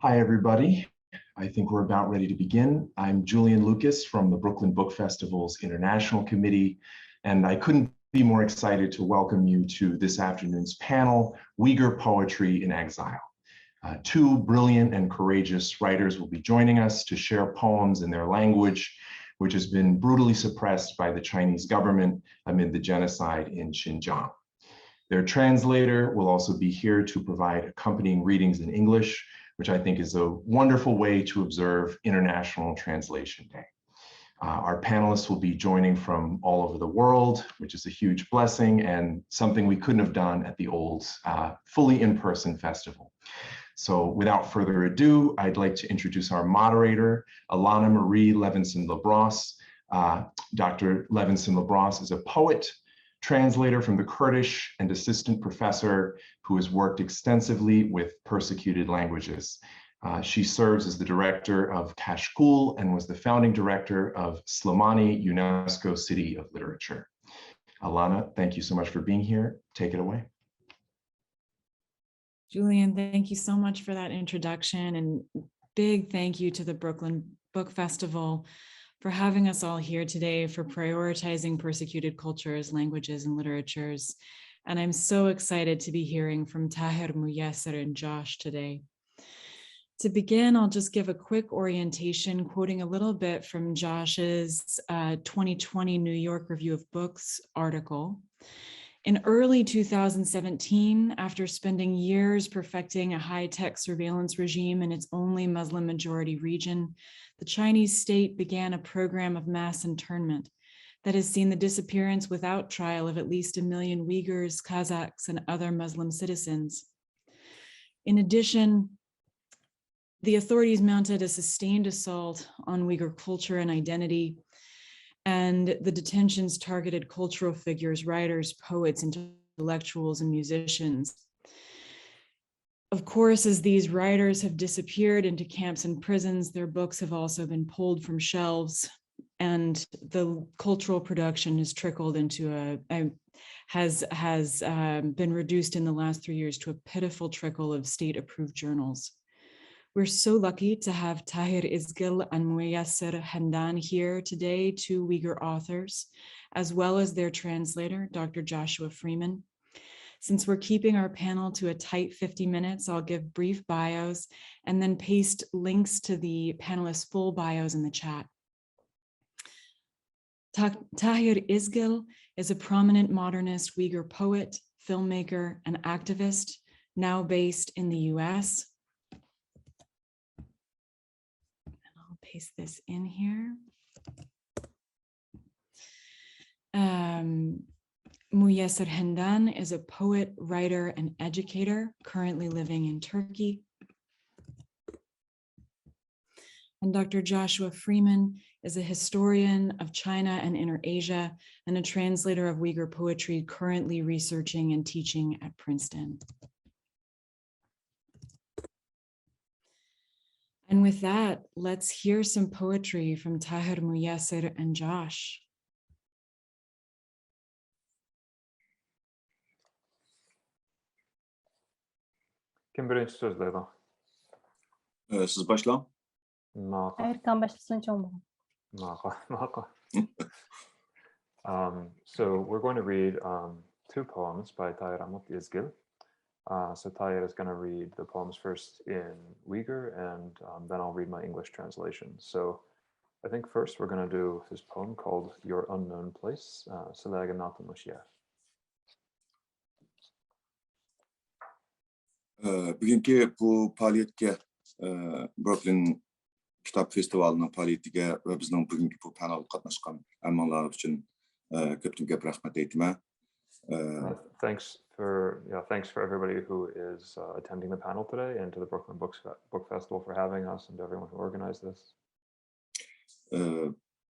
Hi, everybody. I think we're about ready to begin. I'm Julian Lucas from the Brooklyn Book Festival's International Committee, and I couldn't be more excited to welcome you to this afternoon's panel, Uyghur Poetry in Exile. Two brilliant and courageous writers will be joining us to share poems in their language, which has been brutally suppressed by the Chinese government amid the genocide in Xinjiang. Their translator will also be here to provide accompanying readings in English, which I think is a wonderful way to observe International Translation Day. Our panelists will be joining from all over the world, which is a huge blessing and something we couldn't have done at the old fully in-person festival. So without further ado, I'd like to introduce our moderator, Alana Marie Levinson Labrosse. Dr. Levinson Labrosse is a poet, translator from the Kurdish, and assistant professor who has worked extensively with persecuted languages. She serves as the director of Kashkul and was the founding director of Slimani UNESCO City of Literature. Alana, thank you so much for being here. Take it away. Julian, thank you so much for that introduction, and big thank you to the Brooklyn Book Festival for having us all here today for prioritizing persecuted cultures, languages, and literatures. And I'm so excited to be hearing from Tahir, Muyesser, and Josh today. To begin, I'll just give a quick orientation, quoting a little bit from Josh's 2020 New York Review of Books article. In early 2017, after spending years perfecting a high-tech surveillance regime in its only Muslim-majority region, the Chinese state began a program of mass internment that has seen the disappearance without trial of at least 1 million Uyghurs, Kazakhs, and other Muslim citizens. In addition, the authorities mounted a sustained assault on Uyghur culture and identity, and the detentions targeted cultural figures, writers, poets, intellectuals, and musicians. Of course, as these writers have disappeared into camps and prisons, their books have also been pulled from shelves, and the cultural production has trickled into has been reduced in the last 3 years to a pitiful trickle of state-approved journals. We're so lucky to have Tahir Izgil and Muyesser Hendan here today, two Uyghur authors, as well as their translator, Dr. Joshua Freeman. Since we're keeping our panel to a tight 50 minutes, I'll give brief bios and then paste links to the panelists' full bios in the chat. Tahir Izgil is a prominent modernist Uyghur poet, filmmaker, and activist, now based in the US. Paste this in here. Muyesser Hendan is a poet, writer, and educator currently living in Turkey. And Dr. Joshua Freeman is a historian of China and Eurasia and a translator of Uyghur poetry currently researching and teaching at Princeton. And with that, let's hear some poetry from Tahir, Muyesser, and Josh. Kim birinci sözlerden? Siz başlayın. Erkan başlasın hiç olmadı. So we're going to read two poems by Tahir Hamut Izgil. So Tahir is going to read the poems first in Uyghur, and then I'll read my English translation. So I think first we're going to do his poem called Your Unknown Place, Selaga Natılmış Yer. Bugünkü bu faaliyetke Brooklyn Kitap Festivalining faaliyetiga ve bizning bugünkü bu panel qatnashgan hammalar uchun ko'p rahmat aytaman. Thanks for everybody who is attending the panel today, and to the Brooklyn Book Festival for having us, and to everyone who organized this.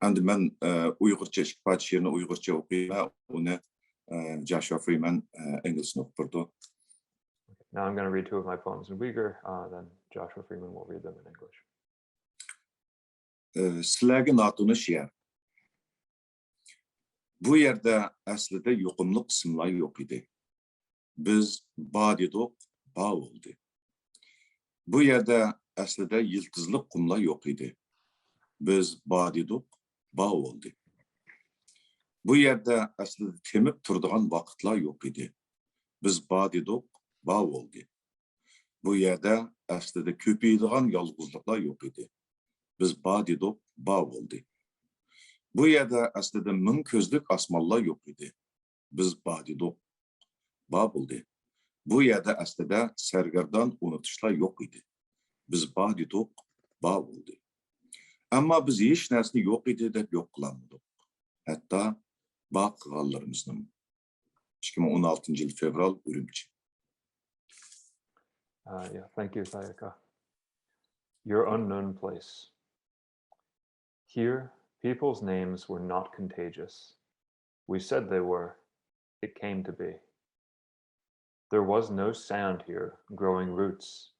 And men Uygurcha ishqbat she'rni Uygurcha o'qiyman, uni Joshua Freeman Englishni o'qirdi. Now I'm going to read two of my poems in Uyghur, then Joshua Freeman will read them in English. Sizlarga notunush yer. Bu yerda aslida yuqumli qismlar yo'q edi. Biz ba dedik, ba oldu. Bu yerda aslida yıldızlı qumlar yo'q edi. Biz ba dedik, ba oldu. Bu yerda aslida temib turadigan vaqtlar yo'q edi. Biz ba dedik, ba oldu. Bu yerda aslida ko'payadigan yolg'izliklar yo'q edi. Biz ba dedik, ba oldu. Bu yerda aslida ming ko'zlik osmonlar yo'q edi. Biz ba dedik, ba bo'ldi. Bu yerda aslida sargardon unutishlar yo'q edi. Biz ba dedik, ba bo'ldi. Ammo biz hech narsani yo'q edi deb yo'q qilolmadik. Hatto ba qilganlarimizni. 2016 fevral Ürümçi. Yeah, thank you, Sayaka. Your unknown place. Here, people's names were not contagious. We said they were. It came to be. There was no sand here growing roots.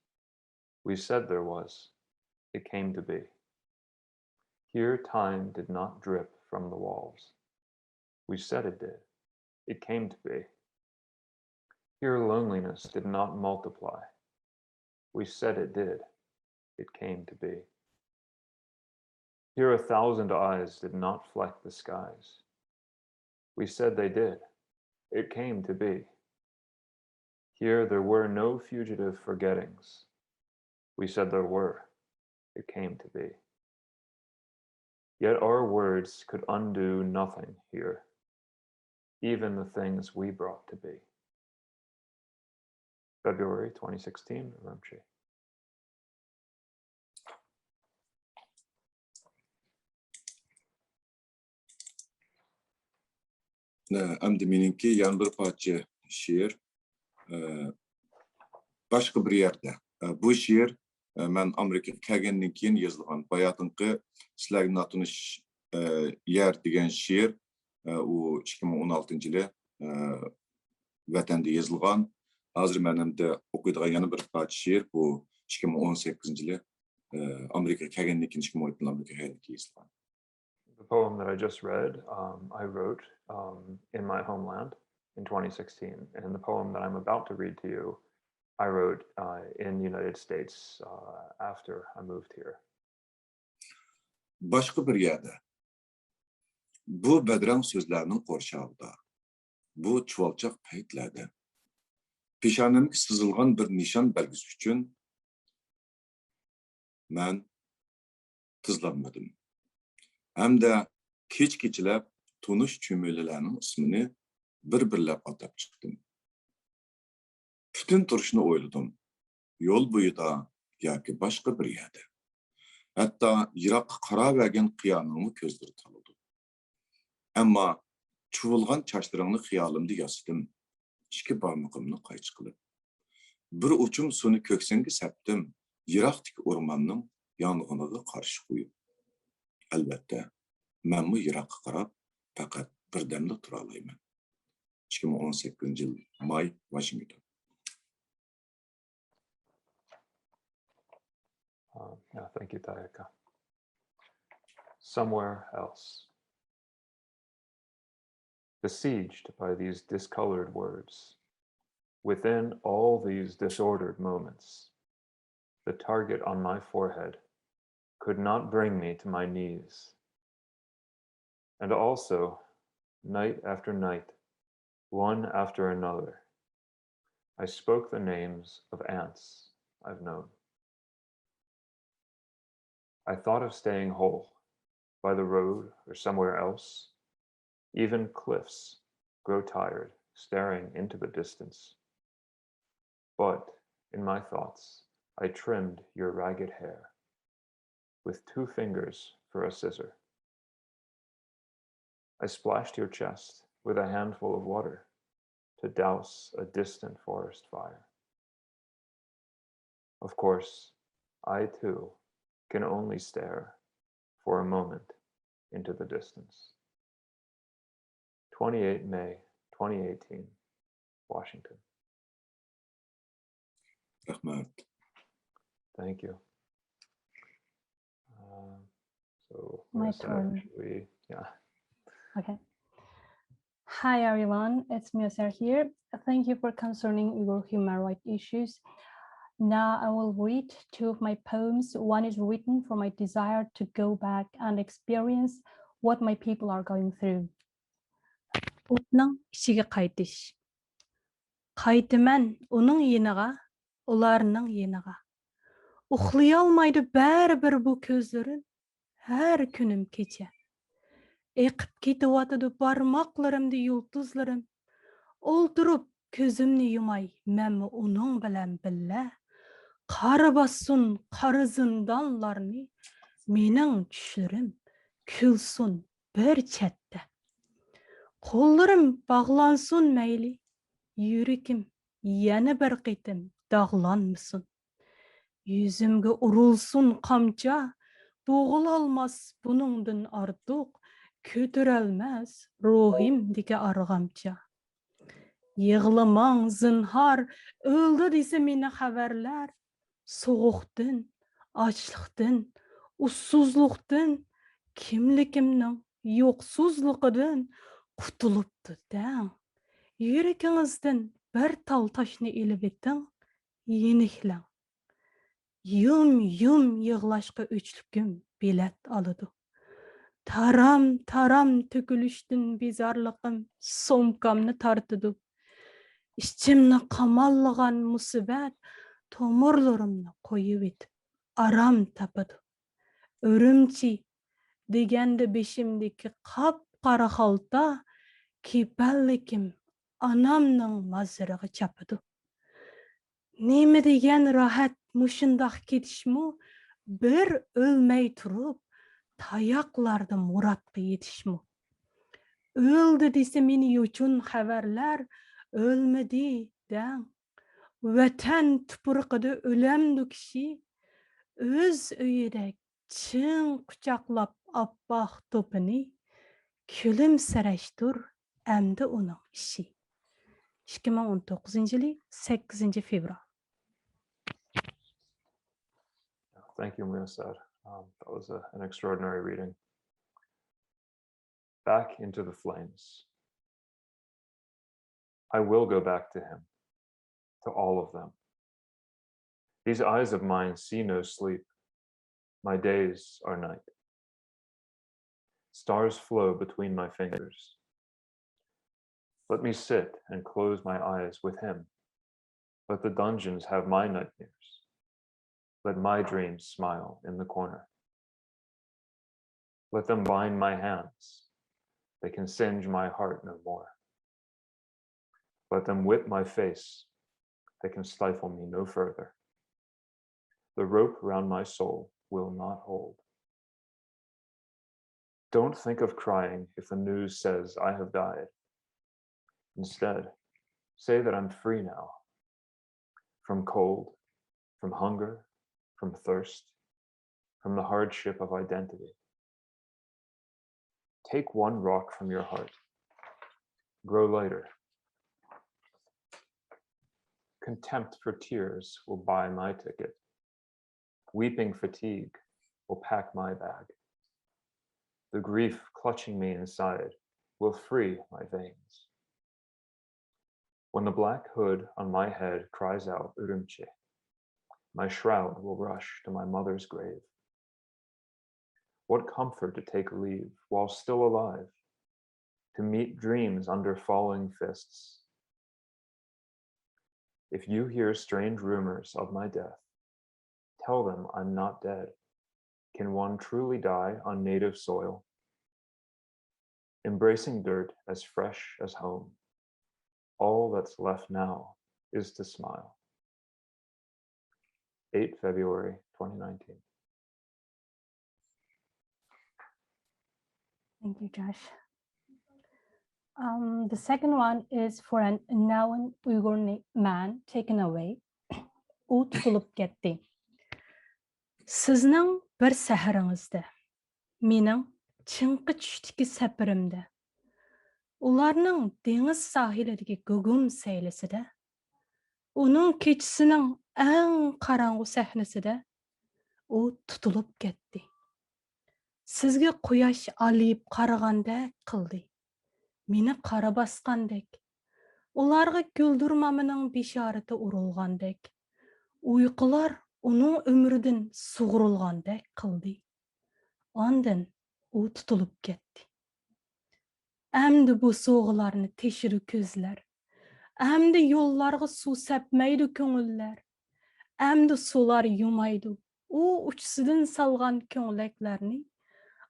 We said there was. It came to be. Here, time did not drip from the walls. We said it did. It came to be. Here, loneliness did not multiply. We said it did. It came to be. Here, 1,000 eyes did not fleck the skies. We said they did. It came to be. Here, there were no fugitive forgettings. We said there were. It came to be. Yet our words could undo nothing here, even the things we brought to be. February 2016, Ürümçi. Endi meningki yana bir parcha she'r boshqa bir yerda. Bu she'r men Amerikaga kelgandan keyin yozilgan. Bayatinki sizlarga notanish yer degan she'r u 2016-yili vatanda yozilgan. Hozir men endi o'qiydigan yana bir parcha she'r bu 2018-yili Amerikaga kelgandan keyin 2017-yili Amerikaga yozilgan. The poem that I just read, I wrote in my homeland in 2016, and the poem that I'm about to read to you, I wrote in the United States after I moved here. Başqa bir yerda. Bu badrang so'zlarning qo'rshog'ida, bu chuvalchoq paytlarda peshonamga sizilgan bir nishon belgisi uchun men tizlanmadim. Hamda kech-kechalab tunish cho'mililarning ismini bir-birlab atab chiqdim. Bütün turishni o'yladim. Yo'l bo'yida yoki boshqa bir yerda. Hatto yiroqqa qaravergan qiyonimni ko'zlari tanidi. Ammo chuvilgan chochlaringni xiyolimda yozdim. Ikki barmog'imni qaychi qilib. Bir uchum suvni ko'ksingga sepdim. Yiroqdagi o'rmonning yong'iniga qarshi qo'yib. Albatta, menmi yiroqqa qarab faqat birdamda tura olayman. 2018-yil may, Washington. Yeah, thank you, Tayaka. Somewhere else. Besieged by these discolored words, within all these disordered moments, the target on my forehead could not bring me to my knees. And also, night after night, one after another, I spoke the names of ants I've known. I thought of staying whole, by the road or somewhere else. Even cliffs grow tired, staring into the distance. But in my thoughts, I trimmed your ragged hair with 2 fingers for a scissor. I splashed your chest with a handful of water to douse a distant forest fire. Of course, I too can only stare for a moment into the distance. 28 May 2018, Washington. Rahmat. Thank you. So My Muyesser, turn. should we, yeah. Okay. Hi, everyone. It's Muyesser here. Thank you for concerning Uyghur human rights issues. Now I will read two of my poems. One is written for my desire to go back and experience what my people are going through. Утның ішіге қайтыш. Қайтымен оның еніға, оларының еніға. Ұқлай алмайды бәрібір бұл көздерін, әр күнім кече. Еқіп кетіп атыды бармақларымды юлтызларым. Олтырып көзімні юмай, мәмі оның білән білә. Қары бассын, қары зынданларны, менің түшірім, күлсін бір чәтті. Қолларым бағлансын мәйлі, Yürəkім, yeni bir qitim dağlanmısın. Yüzümge urulsun qamça, boğul almaz bunundan artıq, kötürelmez ruhim dike arğamça. Yığılamang zinhar, öldü dese meni haberler, soğuqdın, açlıqdın, ussuzluqdın, kimlikimnin yoksuzluqdın, qutulupdu däň. Yürekіңіздің бір тал ташны еліп еттің, енихләң. Юм йығлашқы өчлікім билет алыды. Тарам төкіліштің безарлықым сомкамны тартыды. Ішчімні қамаллыған мұсібәт томырларымны қойып етіп, арам тапыды. Өрімчи дегенді бешімдегі қап-қара халта кепәлікім anamның mazırığı çapıdı. Neme degen rahat muşundaq ketişmu, bir ölmey turup, tayaklarda muratqı yetişmu. Öldü dese meni yoçun haberler, ölmedi den. Vatan tupurqıdı ölemdi kişi, öz öyedek çın kucaqlap appaq topini, külüm saraştur, əmdi onun işi. 2019 yılı 8 fevral. Thank you, Muyesser. That was an extraordinary reading. Back into the flames. I will go back to him, to all of them. These eyes of mine see no sleep. My days are night. Stars flow between my fingers. Let me sit and close my eyes with him. Let the dungeons have my nightmares. Let my dreams smile in the corner. Let them bind my hands. They can singe my heart no more. Let them whip my face. They can stifle me no further. The rope around my soul will not hold. Don't think of crying if the news says I have died. Instead, say that I'm free now, from cold, from hunger, from thirst, from the hardship of identity. Take one rock from your heart, grow lighter. Contempt for tears will buy my ticket. Weeping fatigue will pack my bag. The grief clutching me inside will free my veins. When the black hood on my head cries out Urumqi, my shroud will rush to my mother's grave. What comfort to take leave while still alive, to meet dreams under falling fists. If you hear strange rumors of my death, tell them I'm not dead. Can one truly die on native soil? Embracing dirt as fresh as home. All that's left now is to smile. 8 February 2019. Thank you, Josh. The second one is for an unknown Uyghur man taken away. U tutulup ketdi. Sizning bir saharingizda, mening chinqi tushdiki safarimda, ularning dengiz sahilidagi gugum saylisida, uning kechisining eng qorong'u sahnasida u tutulup ketdi. Sizga quyosh olib qaragandek qildi. Meni qara basqandek. Ularga güldürmamining bishorati urilgandek. Uyqular onun ömrüdün suğurulgandek kıldı. Ondan o tutulup gitti. Ämdi bu soğularını teşiri közler. Ämdi yollarga su sepmeydi köngüller. Ämdi sular yumaydı. O uçsudun salgan köngüleklerini.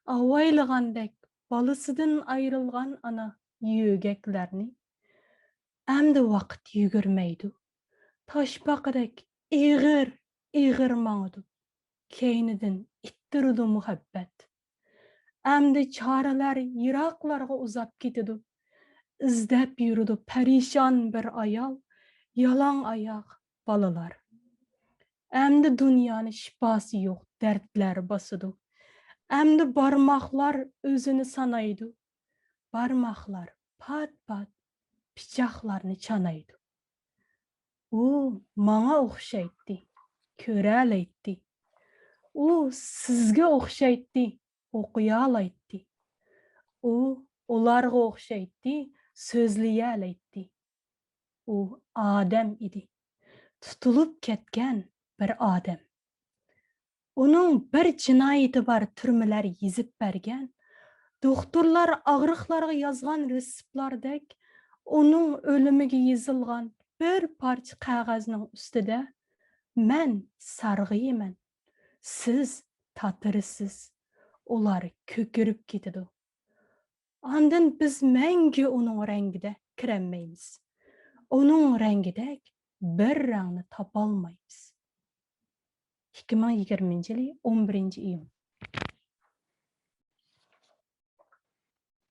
Avaylığandek balısıdın ayrılgan ana yügeklerini. Ämdi vaqt yügürmeydi. Taşbaqadek iğir maňydy. Keynidin ittirdi muhabbet. Ämdi çareler yiraklarga uzap gitidi. İzdep yürüdü perişan bir ayal, yalan ayak balalar. Ämdi dünyanın şifası yok, dertler basıdı. Ämdi barmaklar özünü sanaydı. Barmaklar pat pat piçaklarını çanaydı. O maňa okşaýtdy, köräleýtdi. O sizge okşaýtdy, okuýalaýtdy. O olarga okşaýtdy, sözleýäleýtdi. O adam idi. Tutulup ketken bir adam. Onun bir cinayeti bar türmeler yizip bergen. Doktorlar ağrıklarga yazgan reseptlardek onun ölümüge yazılgan bir parça kağızның üstüde men sargıyman, siz tatırısız, olar kökürüp gitidi. Andan biz menge onun rengide kiremmeyiz. Onun rengidek bir rangni tapalmayız. 2020 11 iyun.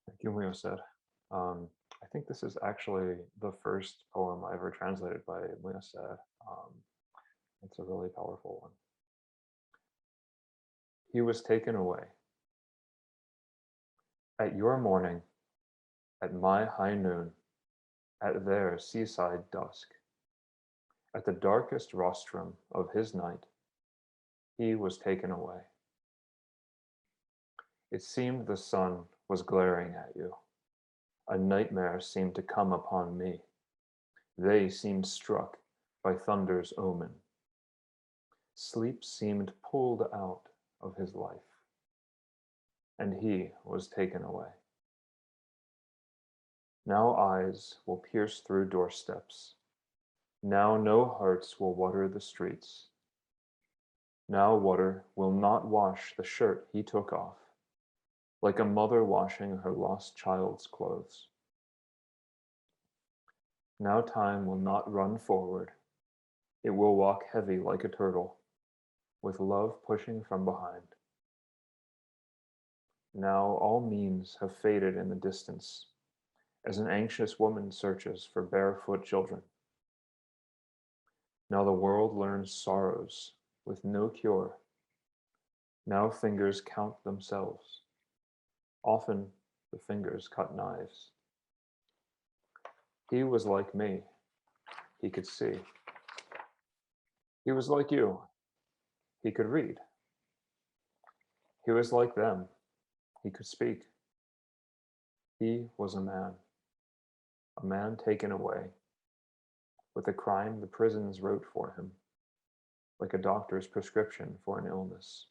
Thank you, Muyesser. I think this is actually the first poem I ever translated by Muyesser. It's a really powerful one. He was taken away. At your morning, at my high noon, at their seaside dusk, at the darkest rostrum of his night, he was taken away. It seemed the sun was glaring at you. A nightmare seemed to come upon me. They seemed struck by thunder's omen. Sleep seemed pulled out of his life, and he was taken away. Now eyes will pierce through doorsteps. Now no hearts will water the streets. Now water will not wash the shirt he took off, like a mother washing her lost child's clothes. Now time will not run forward. It will walk heavy like a turtle, with love pushing from behind. Now all means have faded in the distance, as an anxious woman searches for barefoot children. Now the world learns sorrows with no cure. Now fingers count themselves. Often the fingers cut knives. He was like me. He could see. He was like you. He could read. He was like them. He could speak. He was a man taken away, with a crime the prisons wrote for him, like a doctor's prescription for an illness.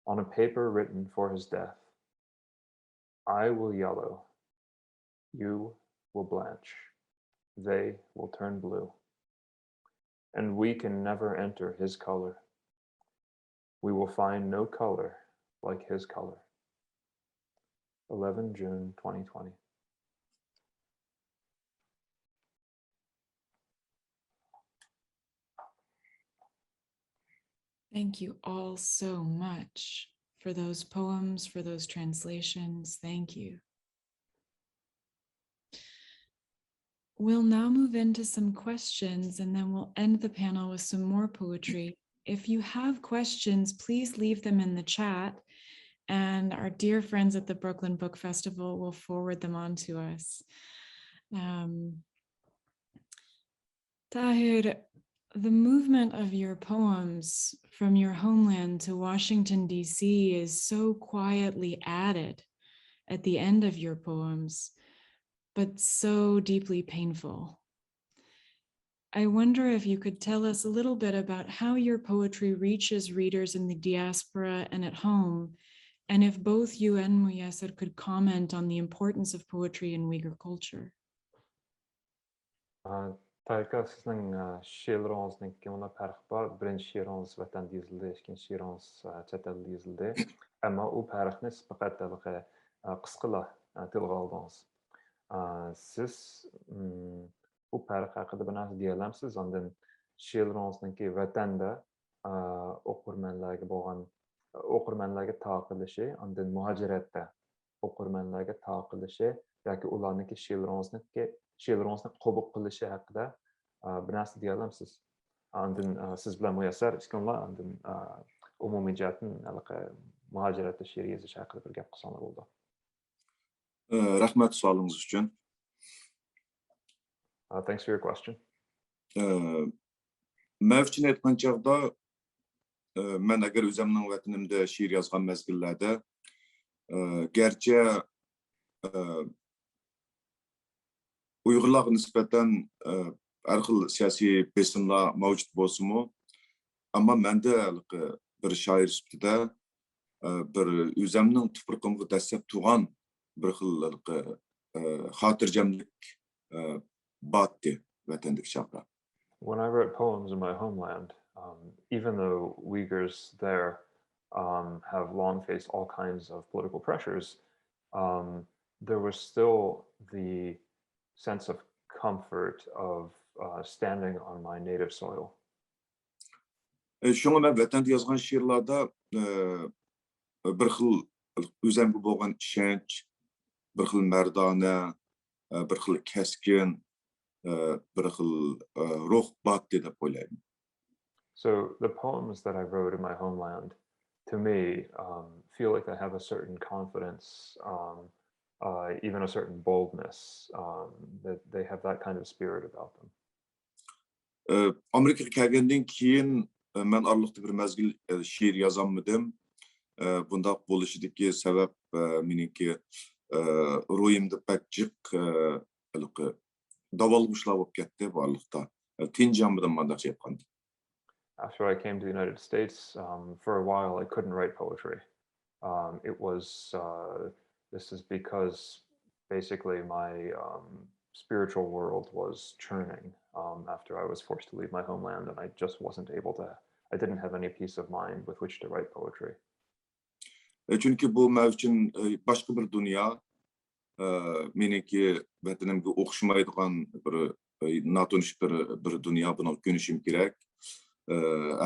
On a paper written for his death, I will yellow, you will blanch, they will turn blue, and we can never enter his color. We will find no color like his color. 11 June 2020. Thank you all so much for those poems, for those translations. Thank you. We'll now move into some questions and then we'll end the panel with some more poetry. If you have questions, please leave them in the chat and our dear friends at the Brooklyn Book Festival will forward them on to us. Tahir, the movement of your poems from your homeland to Washington, D.C. is so quietly added at the end of your poems, but so deeply painful. I wonder if you could tell us a little bit about how your poetry reaches readers in the diaspora and at home, and if both you and Muyesser could comment on the importance of poetry in Uyghur culture. Tahir, sizning she'rlaringizni kimlar farq bor? Birinchi she'ringiz vatanda yozildi, ikkinchi she'ringiz chet elda yozildi. Ammo u farqni faqat qisqalar tilga oldingiz. Siz bu farq haqida bir narsa deya olamsiz? Ondan she'rlaringizniki vatanda o'qirmanlarga taqilishi, ondan muhojiratda o'qirmanlarga taqilishi yoki ularniki she'rlaringizni qabul qilishi haqida bir narsa deya olamsiz? Ondan siz bilan Muyesser ishkunlar, ondan umumiy jihatdan muhojiratda she'r yozish haqida bir gap qilsanglar bo'ldi. Rahmat savolingiz uchun. Thanks for your question. Men uchun aytgan chog'da men agar o'zimning vatanimda she'r yozgan mezgillarda garchi Uyg'urlarga nisbatan har xil siyosiy besimlar mavjud bo'lsa-mu, ammo menda bir shoir sifatida bir o'zimning tuprog'imga dastlab tug'an bir xil xotirjamlik botdi vatandagi chog'da. When I wrote poems in my homeland, even though Uyghurs there have long faced all kinds of political pressures, there was still the sense of comfort of standing on my native soil. Şuna ben vatanda yazgan şiirlarda bir xil o'zimga bo'lgan ishonch, bir xil mardona, bir xil keskin, bir xil ruh botdi deb o'ylayman. So the poems that I wrote in my homeland, to me, feel like they have a certain confidence, even a certain boldness, that they have that kind of spirit about them. Amerikaga kelgandan keyin men araliqda bir mezgil she'r yozolmadim. Bundaq bo'lishidagi sabab meniki ruhimda pek jiq davolg'ishlar bo'lib ketdi bu araliqda. Tinjamdan mandaq yapqandim. After I came to the United States, for a while I couldn't write poetry. This is because basically my spiritual world was churning after I was forced to leave my homeland, and I just wasn't able to, I didn't have any peace of mind with which to write poetry. Çünkü bu men uchun boshqa bir dunyo, meniki vatanimga o'xshamaydigan bir notanish bir dunyo, buni ko'nishim kerak.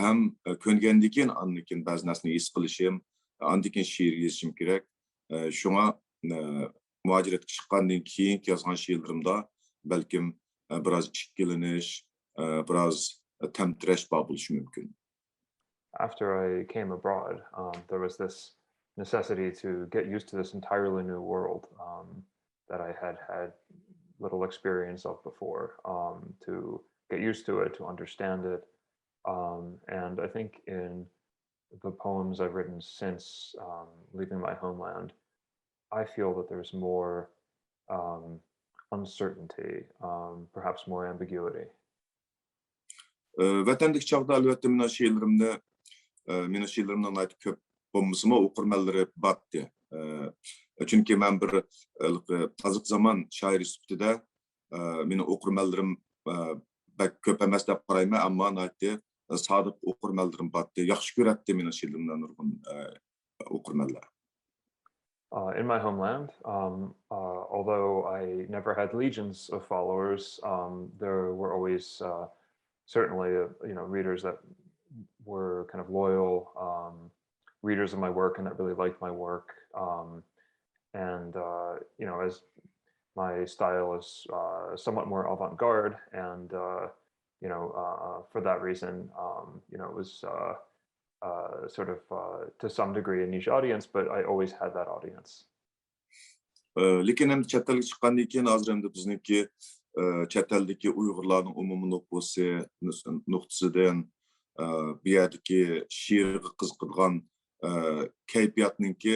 Ham ko'ngandan keyin andikin ba'zi narsani his qilishim, andikin she'r yozishim kerak. Shunga muhojiratga chiqqandan keyin yozgan she'rlarimda balkim biroz ikkilanish, biroz tamtirash bor bo'lishi mumkin. After I came abroad, there was this necessity to get used to this entirely new world that I had had little experience of before, to get used to it, to understand it. And I think in the poems I've written since leaving my homeland, I feel that there's more uncertainty, perhaps more ambiguity. Vatandagi chog'da albatta meni she'rlarimdan aytib ko'p bo'lmasimi o'qirmanlari botdi. Chunki men bir qiziq zamon shoiri sifatida meni o'qirmanlarim ko'p emas deb qarayman, ammo aytdi sodiq o'qirmanlarim botdi. Yaxshi ko'radi meni she'rlarimdan nurg'un o'qirmanlar. In my homeland, although I never had legions of followers, there were always certainly readers that were kind of loyal readers of my work and that really liked my work. And as my style is somewhat more avant-garde, and for that reason, it was sort of to some degree a niche audience, but I always had that audience. Lekin endi chet elga chiqqandan keyin hozir endi bizniki chet eldagi Uyg'urlarning umumiy nuqtasidan bu yerdagi she'rga qiziqadigan kayfiyatninki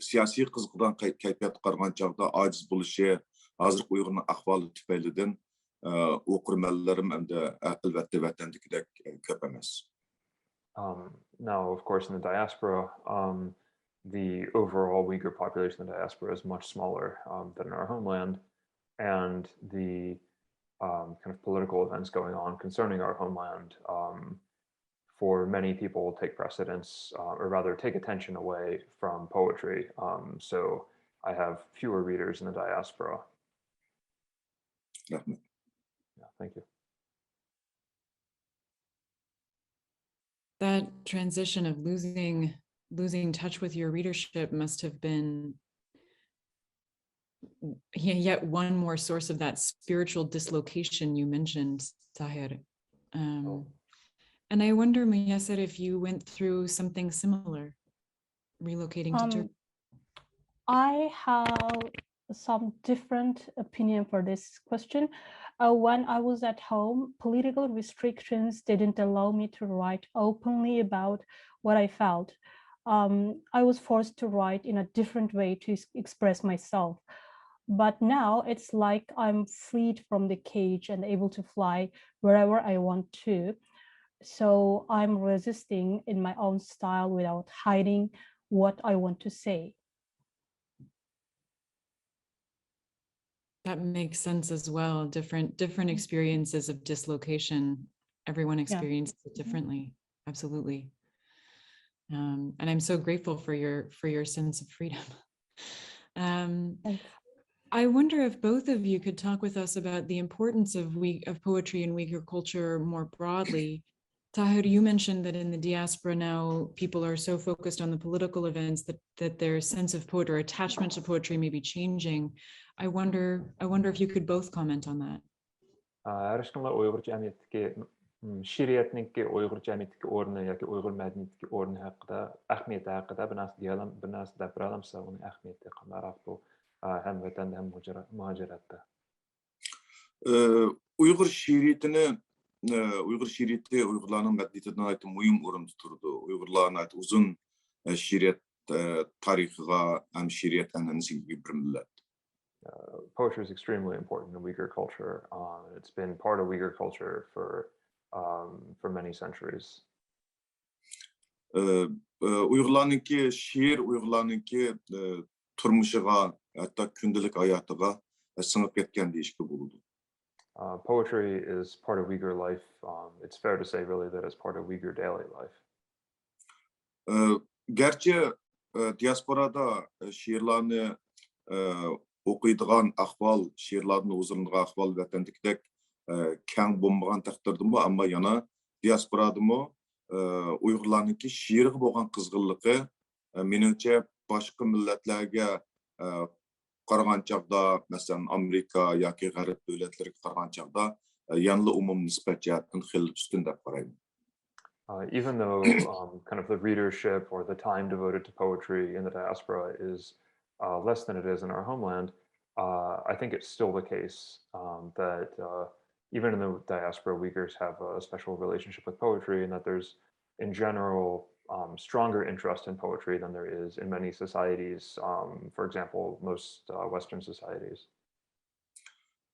siyosiy qiziqadigan kayfiyatga qaragan chog'da ojiz bo'lishi, hozirgi Uyg'urning ahvoli tufaylidan Okurmanlarım hem de elbette vatandikidek köp emas. Now, of course, in the diaspora, the overall Uyghur population in the diaspora is much smaller than in our homeland, and the kind of political events going on concerning our homeland for many people take precedence, or rather take attention away from poetry. So I have fewer readers in the diaspora. Rahmet. Yeah, thank you. That transition of losing touch with your readership must have been yet one more source of that spiritual dislocation you mentioned, Tahir. And I wonder, Muyesser, if you went through something similar, relocating to Turkey. I have some different opinion for this question. When I was at home, political restrictions didn't allow me to write openly about what I felt. I was forced to write in a different way to express myself. But now it's like I'm freed from the cage and able to fly wherever I want to. So I'm resisting in my own style without hiding what I want to say. That makes sense as well. Different experiences of dislocation. Everyone experiences it differently. Absolutely. And I'm so grateful for your sense of freedom. I wonder if both of you could talk with us about the importance of poetry in Uyghur culture more broadly. Tahir, you mentioned that in the diaspora now, people are so focused on the political events that their sense of poetry or attachment to poetry may be changing. I wonder if you could both comment on that. Uyghur jamiyatdagi she'riyatniki Uyghur jamiyatdagi o'rni yoki Uyghur madaniyatidagi o'rni haqida, ahamiyati haqida bir narsa gapira olamsiz, uning ahamiyati qandoq bu hem vatanda hem muhajiratda? Uyghur şiiriyeti Uyg'urlarning madaniyatidan aytib muhim o'rin tuturdi. Uyg'urlarning aytib uzun şiiriyat tarixiga ham şiiriyat an'anasiga bir millat. Poetry is extremely important in Uyghur culture. It's been part of Uyghur culture for many centuries. Uyg'urlarningki şiir, Uyg'urlarningki turmushiga, hatto kundalik hayotiga singib ketgan deyishga bo'ladi. Poetry is part of Uyghur life. It's fair to say really that it's part of Uyghur daily life. Gerçi diasporada şiirlarni o'qiydigan ahvol, she'rlarni o'ziladigan ahvol vatandikdek keng bo'lmagan taqdirdami, ammo yana diasporadami Uyg'urlarningki she'rga bo'lgan qizg'inligi menimcha boshqa millatlarga qaragan chaqda, masalan Amerika yoki g'arb davlatlariga qaragan chaqda yanada umum nisbat jihatdan xil ustun deb qarayman. Even though kind of the readership or the time devoted to poetry in the diaspora is less than it is in our homeland, I think it's still the case that even in the diaspora, Uyghurs have a special relationship with poetry, and that there's, in general, stronger interest in poetry than there is in many societies, for example, most Western societies.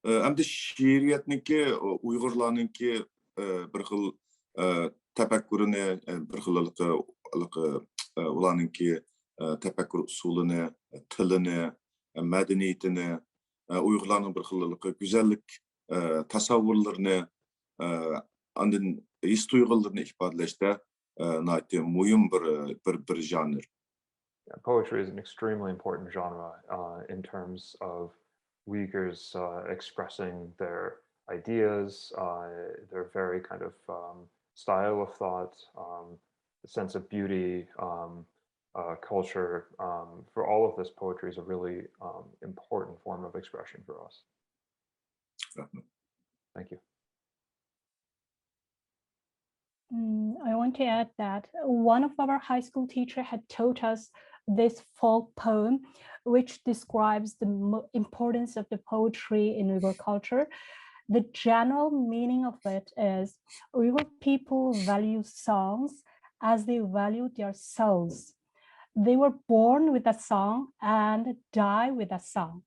Endi she'riyatniki Uyg'urlarningki bir xil tafakkurini, bir xil ularningki tafakkur usulini, tilini, madaniyatini, Uyg'urlarning bir xil go'zallik tasavvurlarini, andin his tuyg'ularini ifodalashda muhim bir janr. Poetry is an extremely important genre in terms of Uyghurs expressing their ideas, their very kind of style of thought, the sense of beauty, culture. For all of this, poetry is a really important form of expression for us. Thank you. I want to add that one of our high school teachers had taught us this folk poem, which describes the importance of the poetry in Uyghur culture. The general meaning of it is Uyghur people value songs as they value their souls. They were born with a song and die with a song.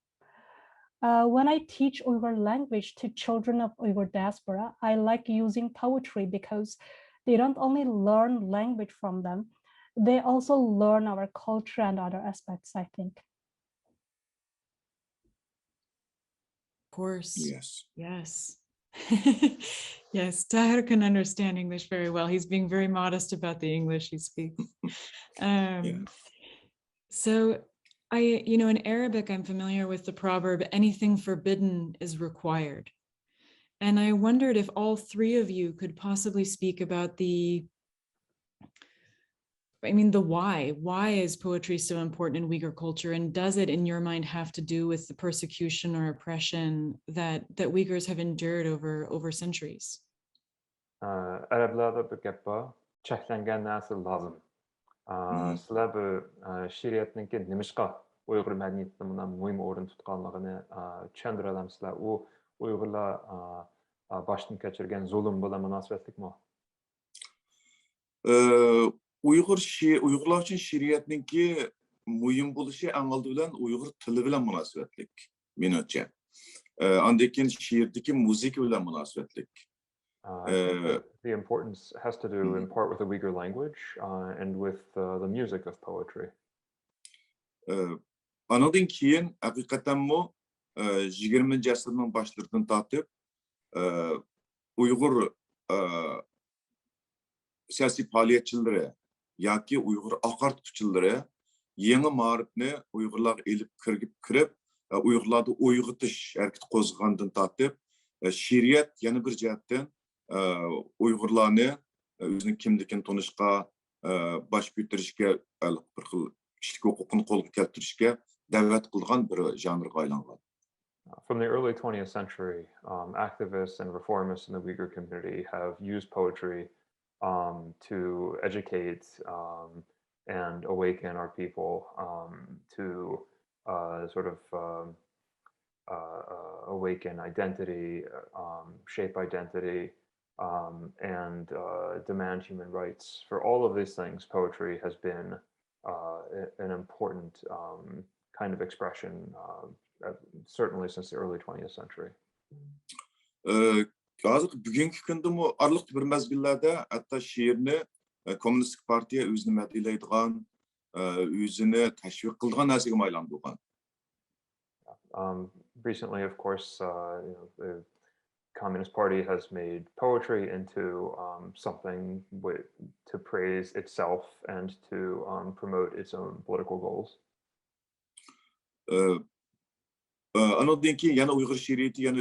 When I teach Uyghur language to children of Uyghur diaspora, I like using poetry because they don't only learn language from them, they also learn our culture and other aspects, I think. Of course. Yes. Yes. Yes, Tahir can understand English very well. He's being very modest about the English he speaks. So in Arabic, I'm familiar with the proverb, anything forbidden is required. And I wondered if all three of you could possibly speak about the why. Why is poetry so important in Uyghur culture? And does it, in your mind, have to do with the persecution or oppression that Uyghurs have endured over centuries? Arablarda bir gap bor, cheklangan narsa lozim. Sizlar bu she'riyatniki nimishqa Uyg'ur madaniyatida bundan muhim o'rin tutganligini tushuntira olamsizlar? U Uyg'urlar boshdan kechirgan zulm bilan munosabatlikmi? Uyg'urlar uchun she'riyatniki muhim bo'lishi eng oldi bilan Uyg'ur tili bilan munosabatlik, menimcha. Undan keyin she'rdagi muzika bilan munosabatlik. I think the importance has to do in part with the Uyghur language and with the music of poetry. Andan keyin haqiqatanmi 20 asrning boshlaridan tortib Uyg'ur siyosiy faoliyatchilari yoki Uyg'ur oqartuvchilari yangi ma'rifni Uyg'urlarga elib kirib Uyg'urlarni uyg'otish harakati qo'zg'agandan tortib she'riyat yana bir jihatdan Uyg'urlarni o'zining kimligini tanishga, bosh ko'tarishga, bir xil kishilik huquqini qo'lga keltirishga da'vat qilgan bir janrga aylangan. From the early 20th century, activists and reformists in the Uyghur community have used poetry to educate and awaken our people to sort of awaken identity, shape identity, and demand human rights. For all of these things, poetry has been an important kind of expression, certainly since the early 20th century. Hozir bugungi kunda arliq bir mezgillarda hatto she'rni kommunistik partiya o'zini madhiylaydigan, o'zini tashviq qiladigan narsaga aylantirgan. Recently, of course, the Communist Party has made poetry into something to praise itself and to promote its own political goals. Andan keyin yana Uyg'ur she'riyati yana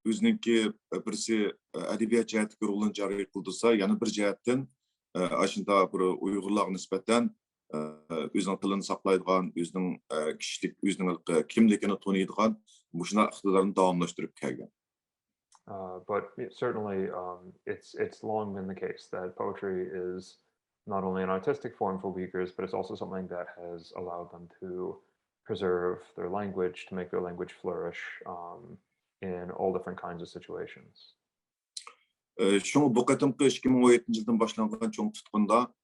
o'zininki birisi adabiyot jihatiga rolini joriy qildirsa, yana bir jihatdan ashunda bir Uyg'urlarga nisbatan o'zining tilini saqlaydigan, o'zining kishilik, o'zining kimligini taniydigan mushuna iqtidorni davomlashtirib kelgan. But certainly, it's long been the case that poetry is not only an artistic form for Uyghurs, but it's also something that has allowed them to preserve their language, to make their language flourish in all different kinds of situations. Şunu bu qatimqi 2017 yıldan başlangan çoğun tutqunda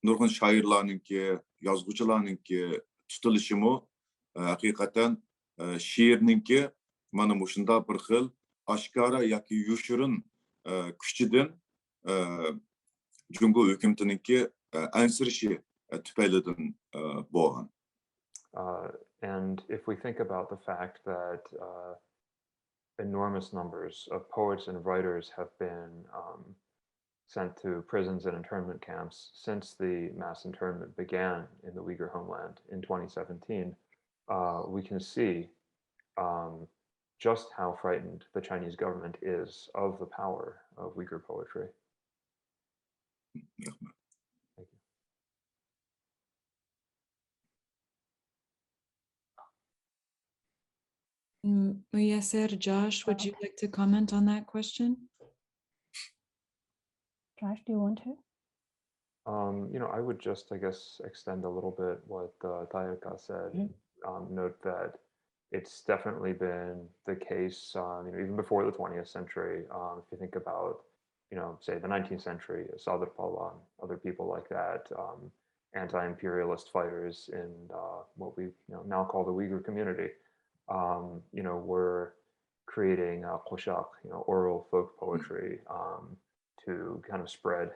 nurg'un shoirlarninki, yozuvchilarninki tutilishimi haqiqatan she'rninki mana mushunda bir xil oshkora yoki yoshirin kuchidan Jungo hukumatiniki ansirishi tufaylidan bo'lgan. And if we think about the fact that enormous numbers of poets and writers have been sent to prisons and internment camps since the mass internment began in the Uyghur homeland in 2017, we can see just how frightened the Chinese government is of the power of Uyghur poetry. Yeah. Thank you. Muyesser, Josh, would you like to comment on that question? Josh, do you want to? I would just, I guess, extend a little bit what Tahir said. Note that it's definitely been the case, even before the 20th century. If you think about, say the 19th century, Sadr Pahlavi, other people like that, anti-imperialist fighters in what we now call the Uyghur community, were creating qoshaq, oral folk poetry, to kind of spread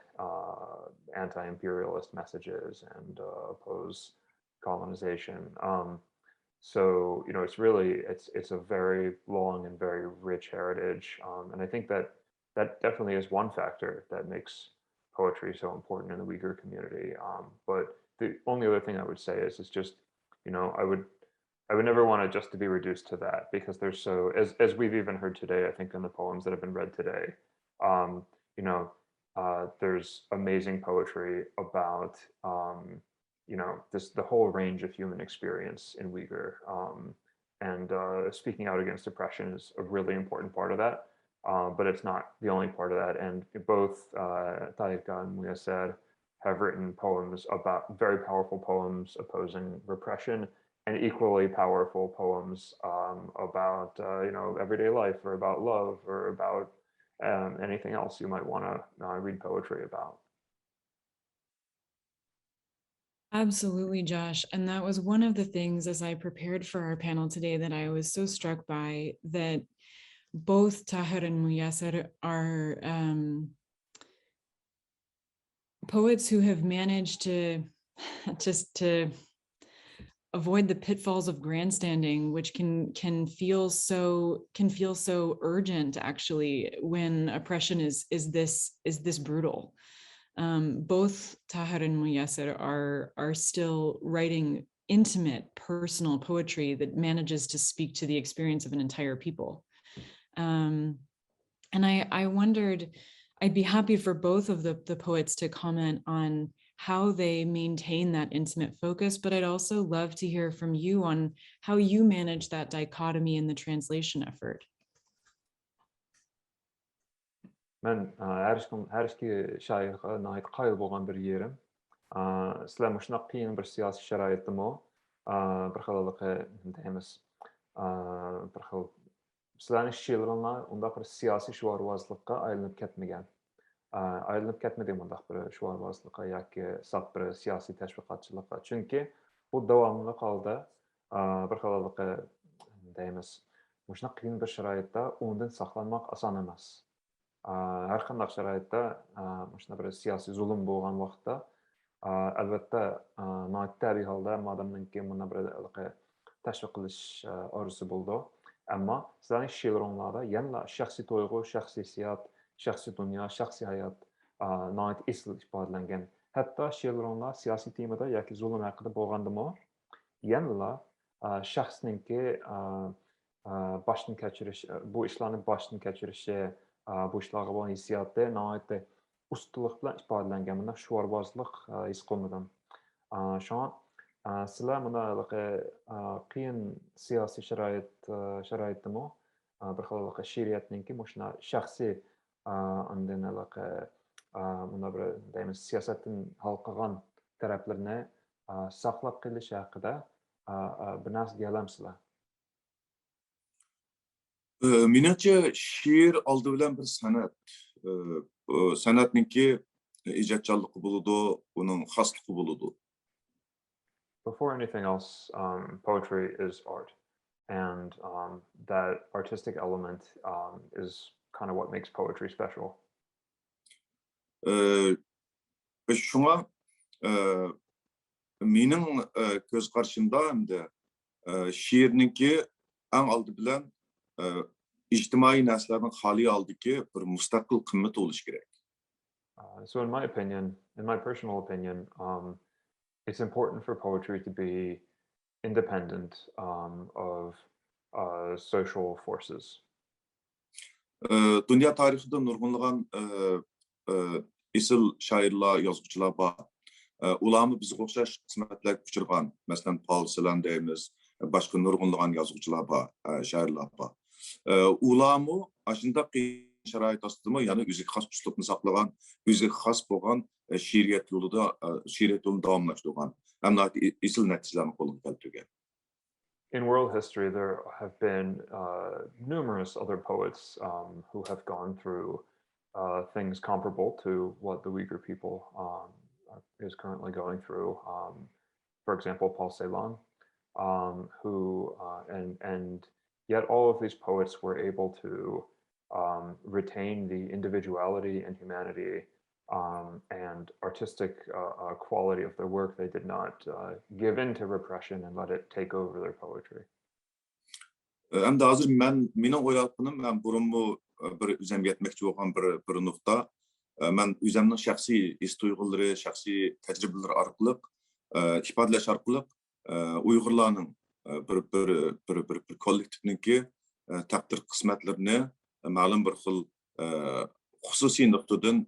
anti-imperialist messages and oppose colonization. So it's a very long and very rich heritage, and I think that definitely is one factor that makes poetry so important in the Uyghur community. But the only other thing I would say is it's just, I would never want it just to be reduced to that, because there's so, as we've even heard today, I think in the poems that have been read today, there's amazing poetry about the whole range of human experience in Uyghur, and speaking out against oppression is a really important part of that, but it's not the only part of that. And both Tahir and Muyesser have written poems about, very powerful poems opposing repression, and equally powerful poems about everyday life, or about love, or about anything else you might want to read poetry about. Absolutely, Josh. And that was one of the things, as I prepared for our panel today, that I was so struck by, that both Tahir and Muyesser are poets who have managed to avoid the pitfalls of grandstanding, which can feel so urgent, actually, when oppression is this brutal. Both Tahir and Muyesser are still writing intimate, personal poetry that manages to speak to the experience of an entire people. And I wondered, I'd be happy for both of the poets to comment on how they maintain that intimate focus, but I'd also love to hear from you on how you manage that dichotomy in the translation effort. Мен әрішкі шайырға найт қайыл болған бір ерім. Сілер мұшынақ қиын бір сияси шарайытты мо, бір қылылықы дейміз, бір қыл, сілердің шиылырына онда бір сияси шуарвазлыққа айылынып кетмеген. Айылынып кетмеді мұндақ бір шуарвазлыққа, яки сап бір сияси тәшвиқатшылыққа. Чүнки бұл давамлы қалды, бір қылылықы дейміз, мұшынақ қиын бір шарайытта ондан сақланмақ асан емес. Har qanday sharoitda shuna bir siyosiy zulm bo'lgan vaqtda albatta notabiiy holda odamninki buni bir tashviq qilish orzusi bo'ldi, ammo sizlarning she'ringlarda yana shaxsiy tuyg'u, shaxsiy hissiyot, shaxsiy dunyo, shaxsiy hayot noit esil ifodalangan. Hatto she'ringlar siyosiy temada yoki zulm haqida bo'lgandimi, yana shaxsninki boshdan kechirish, bu ishlarni boshdan kechirishi, bu ishlarga bo'lgan hissiyoti nihoyatda ustunlik bilan ifodalangan, bunda shuvorbozlik his qilmadim. Shunga sizlar bunda qiyin siyosiy sharoitdami bir xil she'riyatninki shuna shaxsiy bunda bir deymiz siyosatdan halqagan taraflarni saqlab qolish haqida bir narsa deyalamsizlar? Menimcha şiir oldi bilan bir san'at. San'atninki ijodchanligi bo'ladi, uning xosligi bo'ladi. Before anything else, poetry is art, and that artistic element is kind of what makes poetry special. Shunga mening ko'z qarashimda hamda she'rninki eng oldi bilan ijtimoiy narsalarning xoli oldiki bir mustaqil qimmat bo'lishi kerak. So in my opinion, in my personal opinion, it's important for poetry to be independent of social forces. Dünya tarixida nurg'unlagan isil shoirlar, yozuvchilar bor. Ularni bizga o'xshash qismatlarga uchirgan, masalan, Paul Celan deymiz, boshqa nurg'unlagan yozuvchilar bor, shoirlar bor. Ularni ashunday qiyin sharoit ostida yana o'ziga xos uslubni saqlagan, o'ziga xos bo'lgan she'riyat yo'lini davomlashtirgan, hamda isil natijalarni qo'lga keltirgan. In world history, there have been numerous other poets who have gone through things comparable to what the Uyghur people is currently going through. For example, Paul Celan, and yet all of these poets were able to retain the individuality and humanity and artistic quality of their work. They did not give in to repression and let it take over their poetry. Hem de hazır mening o'ylayotganim, men burunmu bir üzemge etmekçi bolgan bir nokta. Men üzemning şahsiy his tuyg'ulary, şahsiy tajribalary arqali ifadalash arqali Uyg'urlarning bir kollektivniki taqdir qismatlarini ma'lum bir xil xususiy nuqtadan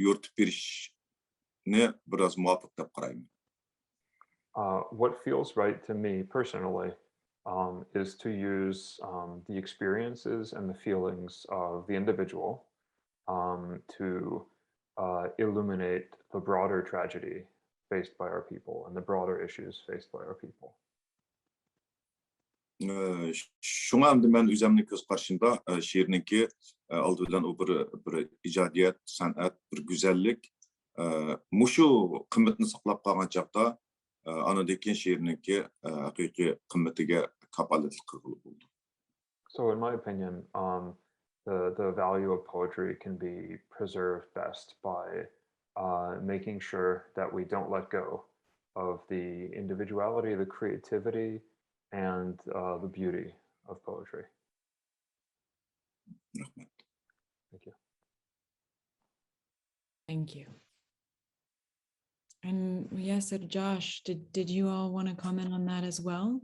yo'ritib berishni biroz muvofiq deb qarayman. What feels right to me personally is to use the experiences and the feelings of the individual to illuminate the broader tragedy faced by our people and the broader issues faced by our people. Şuna hem de men üzemning ko'z qarashimda she'rninki oldi bilan u bir ijodiyat, san'at, bir go'zallik mushu qimmatni saqlab qolgan chaqda anadan keyin she'rninki haqiqiy qimmatiga kapolatlik qilib bo'ldi. So in my opinion, the value of poetry can be preserved best by making sure that we don't let go of the individuality, the creativity, and the beauty of poetry. Thank you. Thank you. And Muyesser, Josh, did you all want to comment on that as well?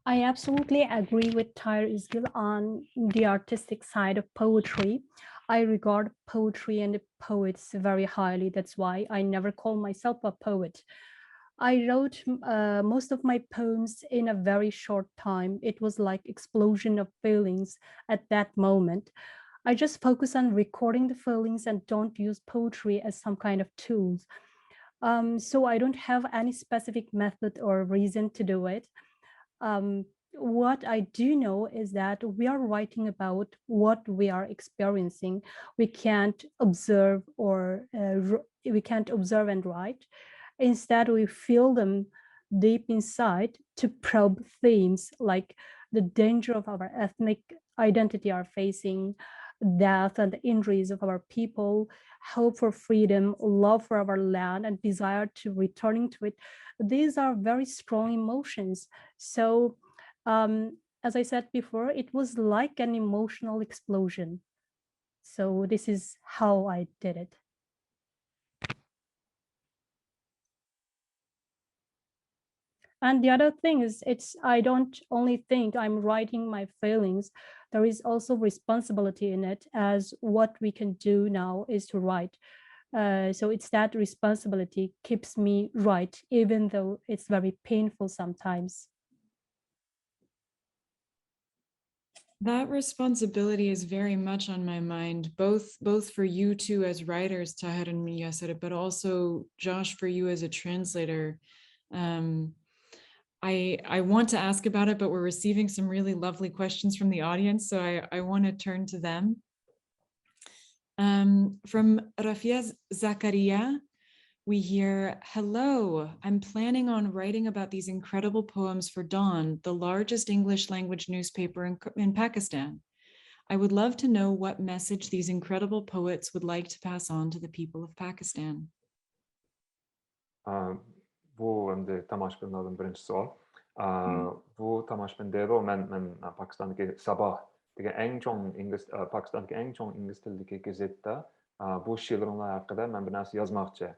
I absolutely agree with Tahir Izgil on the artistic side of poetry. I regard poetry and the poets very highly. That's why I never call myself a poet. I wrote most of my poems in a very short time. It was like explosion of feelings at that moment. I just focus on recording the feelings and don't use poetry as some kind of tools. So I don't have any specific method or reason to do it. What I do know is that we are writing about what we are experiencing. We can't observe and write. Instead, we feel them deep inside to probe themes like the danger of our ethnic identity are facing, death and the injuries of our people, hope for freedom, love for our land, and desire to returning to it. These are very strong emotions. So, as I said before, it was like an emotional explosion. So this is how I did it. And the other thing is, I don't only think I'm writing my feelings, there is also responsibility in it, as what we can do now is to write. So it's that responsibility keeps me right, even though it's very painful sometimes. That responsibility is very much on my mind, both for you two as writers, Tahir and Muyesser, but also Josh, for you as a translator. I want to ask about it, but we're receiving some really lovely questions from the audience, so I want to turn to them. From Rafia Zakaria, we hear, hello, I'm planning on writing about these incredible poems for Dawn, the largest English language newspaper in Pakistan. I would love to know what message these incredible poets would like to pass on to the people of Pakistan. Bu endi tomoshabinlardan birinchi savol. Bu tomoshabindagi men Pokistondagi Sabah degan eng chong ingliz Pokistondagi eng chong ingliz tilidagi gazetda bu she'rlar haqida men bir narsa yozmoqchi.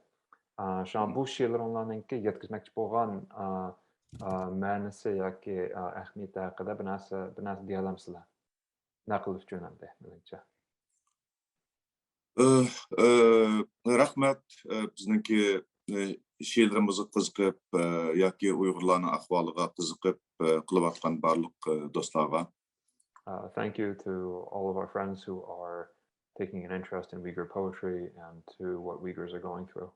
Şu an bu she'rlarninki yetkazmoqchi bo'lgan ma'nosi yoki ahamiyati haqida bir narsa deya olamsizlar? Naql uchun endi menimcha. Rahmat, bizningki she'rlarimizga qiziqib yoki Uyg'urlarning ahvoliga qiziqib qilayotgan barliq do'stlarga. Thank you to all of our friends who are taking an interest in Uyghur poetry and to what Uyghurs are going through.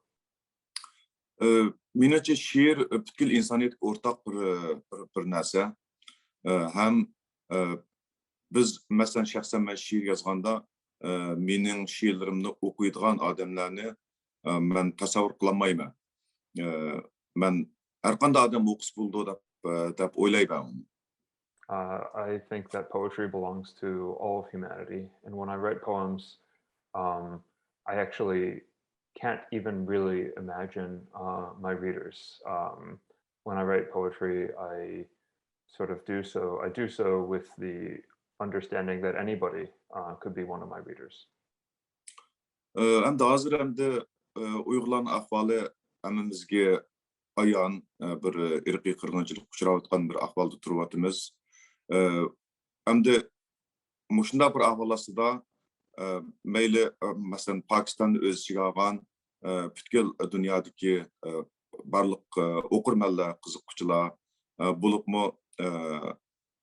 Menimcha she'r butkul insoniyatga o'rtaq bir narsa. Ham biz masalan shaxsan men she'r yozganda mening she'rlarimni o'qiydigan odamlarni мен tasavvur qılamayman. Men her qanday adam o'qis bo'ldi deb o'ylayman. I think that poetry belongs to all of humanity, and when I write poems, I actually can't even really imagine my readers. When I write poetry, I do so with the understanding that anybody could be one of my readers. Endi hozir endi Uyg'urlarning ahvoli hammamizga ayon bir irqiy qirg'inchilik uchrayotgan bir ahvolda turyapmiz. Endi mushunda bir ahvol ostida mayli masalan Pokistonni o'z ichiga olgan butkul dunyodagi barliq o'qirmanlar, qiziquvchilar bo'libmi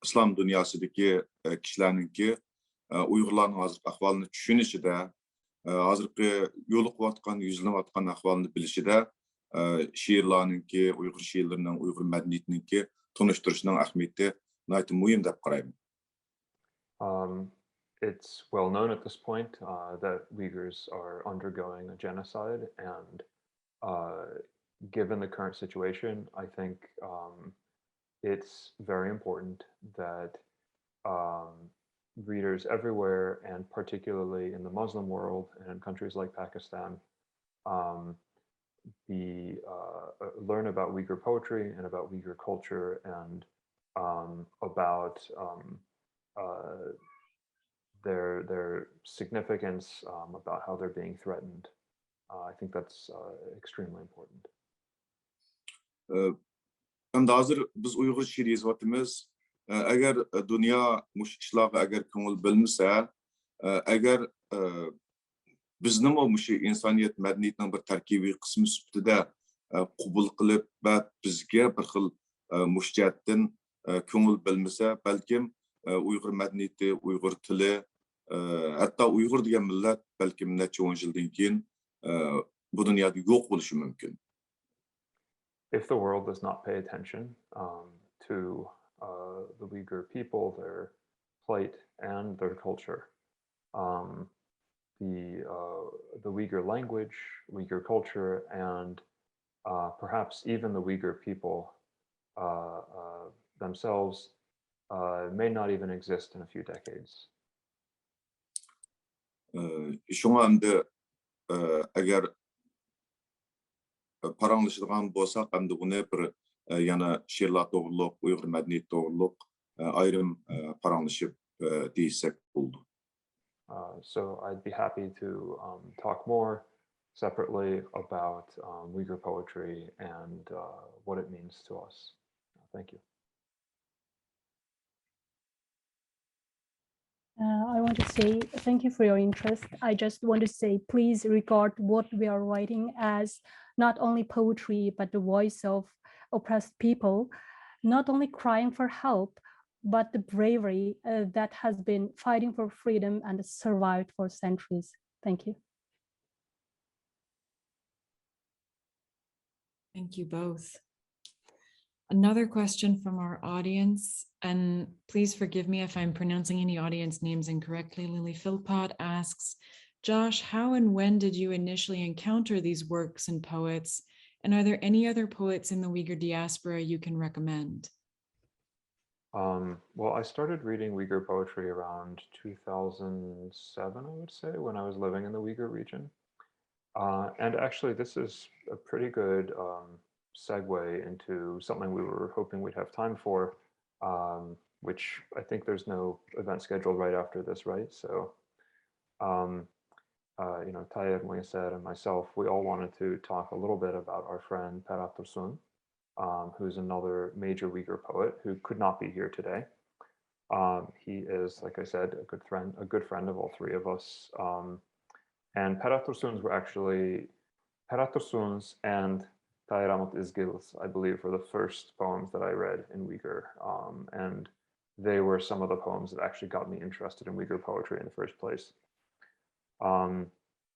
islom dunyosidagi kishilarningki Uyg'urlarning hozirgi ahvolini tushunishida, hozirgi yo'liqayotgan, yuzlanayotgan ahvolini bilishida she'rlarningki, Uyg'ur she'rlarining, Uyg'ur madaniyatiningki tanishtirishning ahamiyati nihoyatda muhim deb qarayman. It's well known at this point that Uyghurs are undergoing a genocide, and given the current situation, I think it's very important that readers everywhere, and particularly in the Muslim world and in countries like Pakistan, learn about Uyghur poetry and about Uyghur culture and about their significance, about how they're being threatened. I think that's extremely important. Endi hozir biz Uyg'ur she'r yozyapmiz. Agar dunyo mush ishlarga agar ko'ngil bilmasa, agar bizni mush insoniyat madaniyatining bir tarkibiy qismi sifatida qabul qilib va bizga bir xil mush jihatdan ko'ngil bilmasa, balkim Uyg'ur madaniyati, Uyg'ur tili, hatto Uyg'ur degan millat balkim necha 10 yildan keyin bu dunyoda yo'q bo'lishi mumkin. If the world does not pay attention to the Uyghur people, their plight, and their culture, the Uyghur language, Uyghur culture, and perhaps even the Uyghur people themselves may not even exist in a few decades. Şuna endi agar paranglashadigan bo'lsak, endi buni bir yana she'rlar to'g'riliq, Uyg'ur madaniyati to'g'riliq ayrim paranglashib deysak bo'ldi. So I'd be happy to talk more separately about Uyghur poetry and what it means to us. Thank you. I want to say thank you for your interest. I just want to say, please regard what we are writing as not only poetry, but the voice of oppressed people, not only crying for help, but the bravery that has been fighting for freedom and survived for centuries. Thank you. Thank you both. Another question from our audience, and please forgive me if I'm pronouncing any audience names incorrectly. Lily Philpott asks, Josh, how and when did you initially encounter these works and poets? And are there any other poets in the Uyghur diaspora you can recommend? Well, I started reading Uyghur poetry around 2007, I would say, when I was living in the Uyghur region. And actually, this is a pretty good segue into something we were hoping we'd have time for, which I think there's no event scheduled right after this, right? So, you know, Tahir, Muyesser, and myself, we all wanted to talk a little bit about our friend Perat Tursun, who's another major Uyghur poet who could not be here today. He is, like I said, a good friend of all three of us. And Perat Tursun's were actually, Perat Tursun's and Tahir Hamut Izgil's, I believe, were the first poems that I read in Uyghur. And they were some of the poems that actually got me interested in Uyghur poetry in the first place.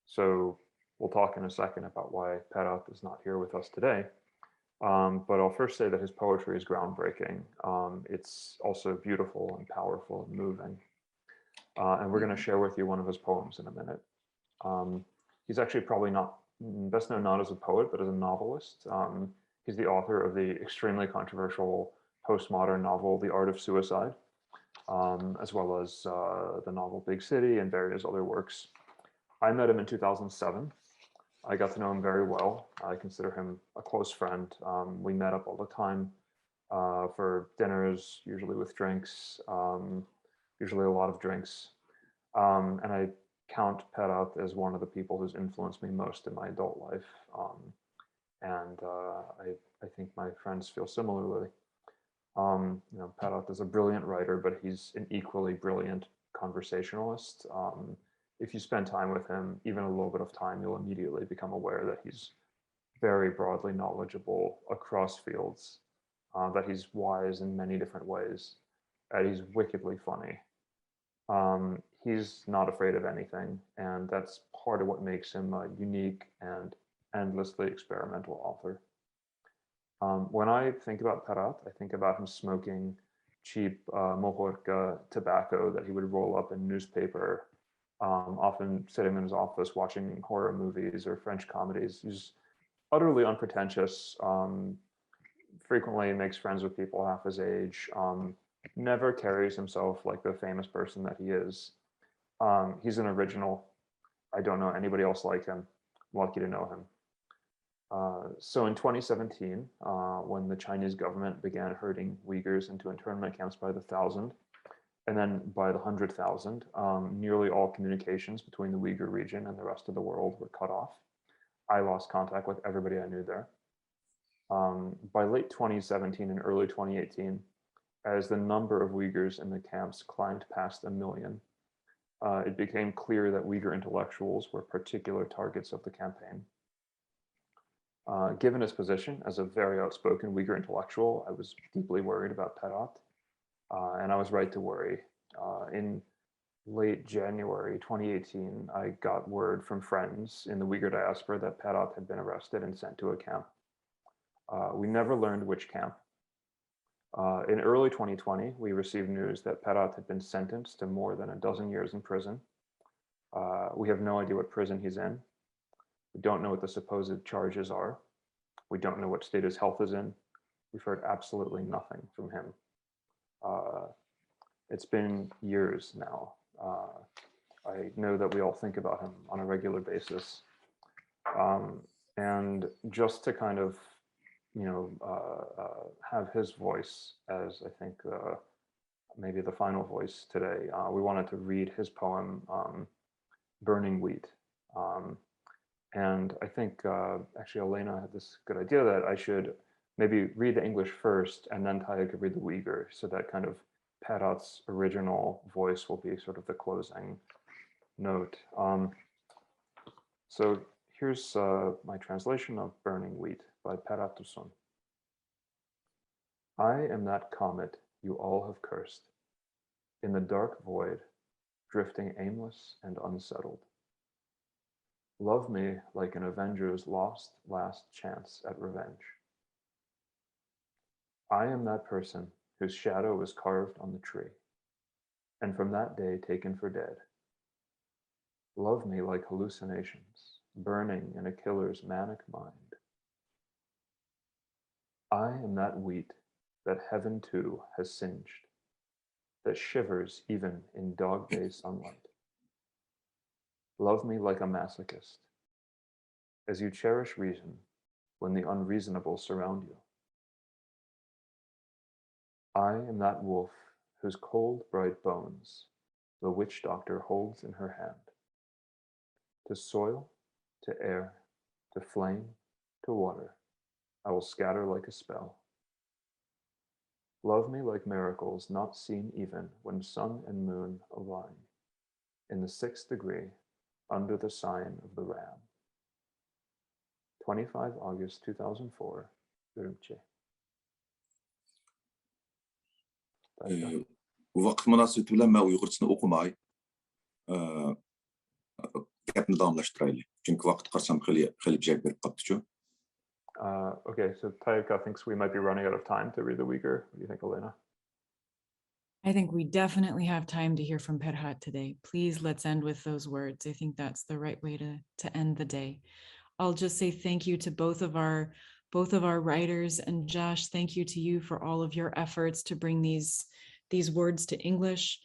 So we'll talk in a second about why Perat is not here with us today. But I'll first say that his poetry is groundbreaking. It's also beautiful and powerful and moving. And we're going to share with you one of his poems in a minute. He's actually probably not best known not as a poet, but as a novelist. He's the author of the extremely controversial postmodern novel, The Art of Suicide, as well as the novel Big City and various other works. I met him in 2007. I got to know him very well. I consider him a close friend. We met up all the time for dinners, usually with drinks, usually a lot of drinks. And I count Perat as one of the people who's influenced me most in my adult life. I think my friends feel similarly. Perat is a brilliant writer, but he's an equally brilliant conversationalist. If you spend time with him, even a little bit of time, you'll immediately become aware that he's very broadly knowledgeable across fields, that he's wise in many different ways, and he's wickedly funny. He's not afraid of anything, and that's part of what makes him a unique and endlessly experimental author. When I think about Perat, I think about him smoking cheap Mohorka tobacco that he would roll up in newspaper, often sitting in his office watching horror movies or French comedies. He's utterly unpretentious, frequently makes friends with people half his age, never carries himself like the famous person that he is. He's an original. I don't know anybody else like him. I'm lucky to know him. So in 2017, when the Chinese government began herding Uyghurs into internment camps by the 1,000, and then by the 100,000, nearly all communications between the Uyghur region and the rest of the world were cut off. I lost contact with everybody I knew there. By late 2017 and early 2018, as the number of Uyghurs in the camps climbed past 1 million, it became clear that Uyghur intellectuals were particular targets of the campaign. Given his position as a very outspoken Uyghur intellectual, I was deeply worried about Perat, and I was right to worry. In late January 2018, I got word from friends in the Uyghur diaspora that Perat had been arrested and sent to a camp. We never learned which camp. In early 2020, we received news that Perat had been sentenced to more than 12 years in prison. We have no idea what prison he's in. We don't know what the supposed charges are. We don't know what state his health is in. We've heard absolutely nothing from him. It's been years now. I know that we all think about him on a regular basis. And just to kind of, have his voice as, I think, maybe the final voice today, we wanted to read his poem, Burning Wheat. And I think actually Alana had this good idea that I should maybe read the English first and then Tahir could read the Uyghur, so that kind of Perat's original voice will be sort of the closing note. So here's my translation of Burning Wheat by Perat Tusun. I am that comet you all have cursed, in the dark void, drifting aimless and unsettled. Love me like an avenger's lost last chance at revenge. I am that person whose shadow was carved on the tree, and from that day taken for dead. Love me like hallucinations, burning in a killer's manic mind. I am that wheat that heaven too has singed, that shivers even in dog day sunlight. Love me like a masochist, as you cherish reason when the unreasonable surround you. I am that wolf whose cold, bright bones the witch doctor holds in her hand. To soil, to air, to flame, to water, I will scatter like a spell. Love me like miracles not seen even when sun and moon align, in the 6th degree, under the sign of the Ram. 25 August 2004, Ürümçi. Vaqt münasibati bilan men Uyg'urchani o'qimay, gapni davomlashtiraylik. Chunki vaqt qarsam xeli bijak berib qolibdi-ku. Okay, so Tahir thinks we might be running out of time to read the Uyghur. What do you think, Alana? I think we definitely have time to hear from Perat today. Please, let's end with those words. I think that's the right way to end the day. I'll just say thank you to both of our writers, and Josh, thank you to you for all of your efforts to bring these words to English.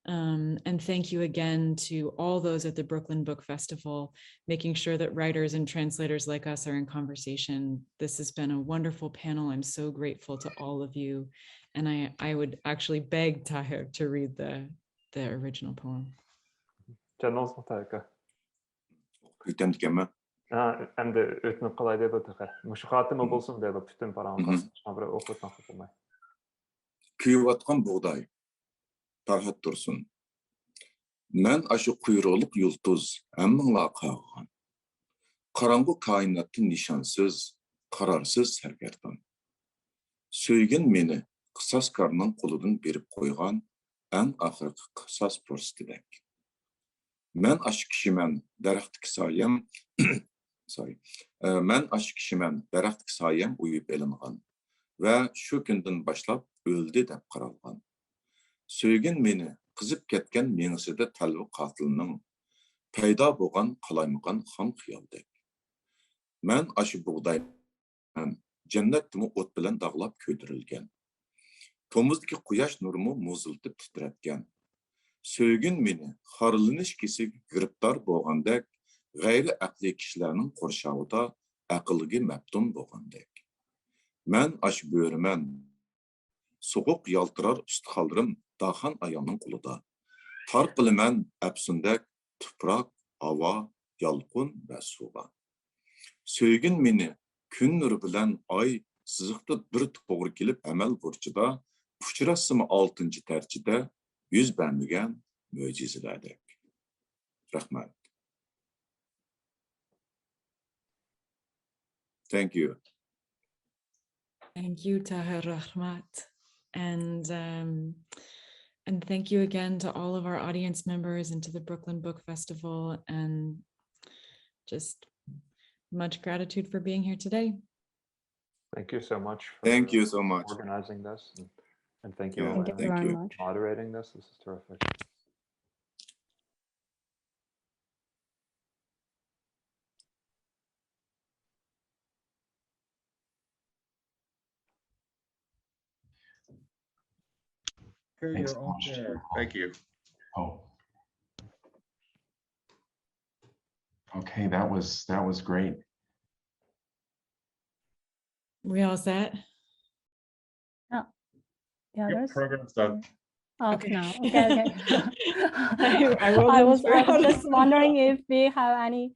And thank you again to all those at the Brooklyn Book Festival, making sure that writers and translators like us are in conversation. This has been a wonderful panel. I'm so grateful to all of you. And I would actually beg Tahir to read the original poem. Көйтем дегенме? Әмді өтініп қалай деді тұқы. Мұшы қатымы болсын деді бүтін парағын қасыншына бір оқытын ақы болмай. Kuyup atkan buğday, tarhat dursun. Men aşı kuyruğuluk yıldız, emmınla kağıgan. Karanlık kainatın nişansız, kararsız sergerdan. Söygen meni, kısas karnın kuludun berip koygan, en ahırkı kısas pörstidek. Men aşı kişimen, daraxtık sayem, men aşı kişimen, daraxtık sayem uyup elingan. Ve şu günden başlap öldü dep qaralgan. Söygen meni, kızıp ketken meňiside talbi qatilinin, payda bolgan qalaymıgan xam xiyaldek. Men aşı buğday, cennetimi ot bilen dağlap köydürilgen. Tomuzdaki quyaş nurumu muzultip titretgen. Söygen meni, harılınış kesigi giriptar bolgandek, gayri aqli kişilerinin qorşawyda aqıllıgi meptun bolgandek. Men aşı böğürmen, soğuk yaltırar üstxaldırım dahan ayağının kuluda. Tark bilimen əpsündek tuprak, hava, yalqın ve suğa. Söygün meni, gün nuru bilen ay, sızıqda bir toğru kelip əməl burçuda, uçurasımı 6. tercide, yüz bənmigen möcizilerdek. Rahmet. Thank you. Thank you, Tahir Rahmat. And thank you again to all of our audience members and to the Brooklyn Book Festival, and just much gratitude for being here today. Thank you so much. Thank you so much. Organizing this, and thank you, Yeah, thank you. Much. moderating this. This is terrific. Okay, Thanks you're so on much. there. Thank you. Oh. Okay, that was great. We all set? The Yep, others? program's done. Oh, Okay. no. Okay. I I was wasn't sure. just wondering if we have any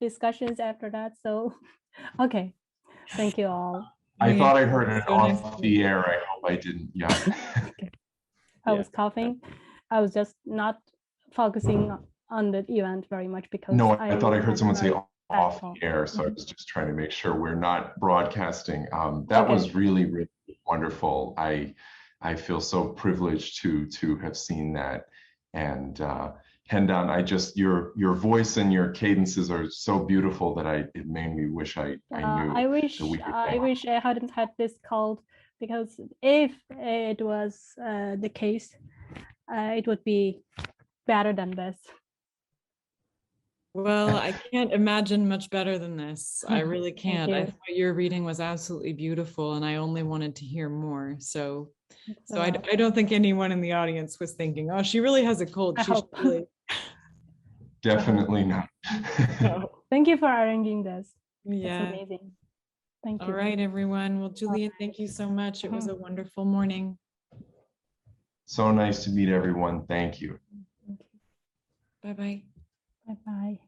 discussions after that. So, okay. Thank you all. I thought I heard it So nice off to the air. I hope I didn't. Yeah. I Yeah. was coughing. I was just not focusing on the event very much because No, I thought I heard had someone say very bad off cough. the air, so I was just trying to make sure we're not broadcasting. That was really, really wonderful. I feel so privileged to have seen that. And Hendan, your voice and your cadences are so beautiful that it made me wish I knew. I wish that we could I hadn't had this cold, because if it was the case, it would be better than this. Well, I can't imagine much better than this. I really can't. I you. thought your reading was absolutely beautiful, and I only wanted to hear more. So So, I don't think anyone in the audience was thinking, oh, she really has a cold. I She should hope. really. Definitely not. No. Thank you for arranging this. Yeah. It's amazing. Thank you. All right, everyone. Well, Julian, thank you so much. It was a wonderful morning. So nice to meet everyone. Thank you. Bye-bye. Bye-bye.